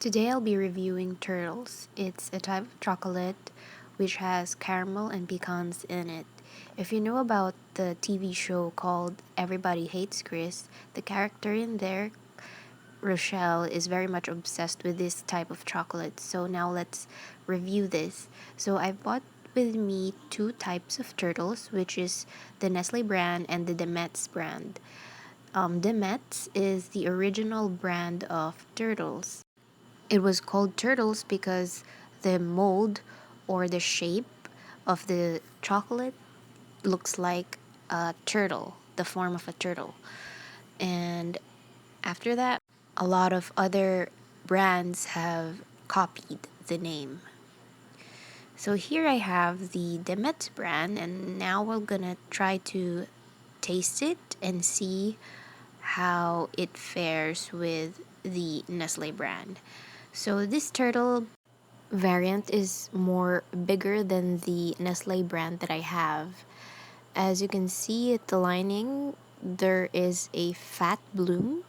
Today I'll be reviewing Turtles. It's a type of chocolate which has caramel and pecans in it. If you know about the TV show called Everybody Hates Chris, the character in there, Rochelle, is very much obsessed with this type of chocolate. So now let's review this. So I bought with me two types of turtles, which is the Nestle brand and the DeMet's brand. DeMet's is the original brand of turtles. It was called turtles because the mold or the shape of the chocolate looks like a turtle, the form of a turtle. And after that, a lot of other brands have copied the name. So here I have the DeMet's brand, and now we're gonna try to taste it and see how it fares with the Nestle brand. So this turtle variant is more bigger than the Nestle brand that I have. As you can see at the lining, there is a fat bloom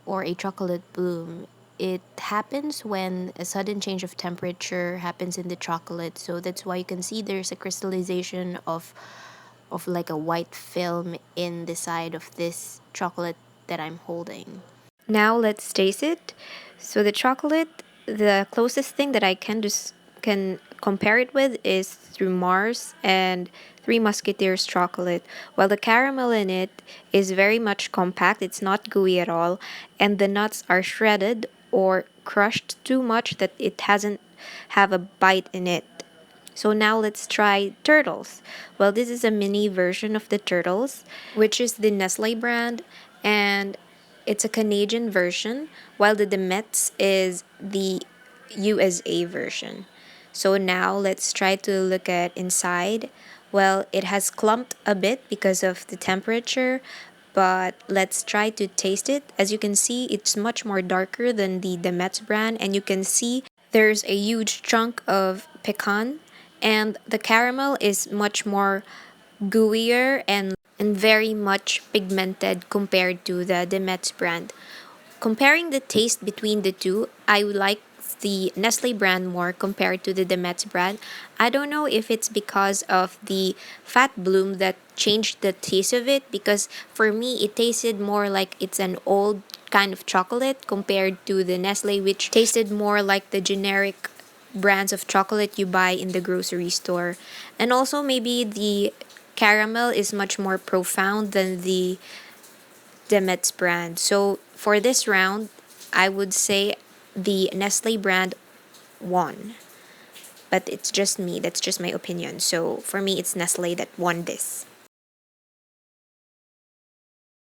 or a chocolate bloom. It happens when a sudden change of temperature happens in the chocolate, so that's why you can see there's a crystallization of like a white film in the side of this chocolate that I'm holding. Now let's taste it. So the chocolate, the closest thing that I can compare it with is through Mars and Three Musketeers chocolate. While the caramel in it is very much compact, it's not gooey at all, and the nuts are shredded or crushed too much that it hasn't have a bite in it. So now let's try turtles. Well, this is a mini version of the turtles, which is the Nestle brand, and it's a Canadian version, while the DeMet's is the USA version. So now let's try to look at inside. Well, it has clumped a bit because of the temperature, but let's try to taste it. As you can see, it's much more darker than the DeMet's brand, and you can see there's a huge chunk of pecan, and the caramel is much more gooier and very much pigmented compared to the DeMet's brand. Comparing the taste between the two, I like the Nestle brand more compared to the DeMet's brand. I don't know if it's because of the fat bloom that changed the taste of it, because for me it tasted more like it's an old kind of chocolate compared to the Nestle, which tasted more like the generic brands of chocolate you buy in the grocery store. And also maybe the caramel is much more profound than the DeMet's brand. So for this round, I would say the Nestle brand won. But it's just me, that's just my opinion. So for me, it's Nestle that won this.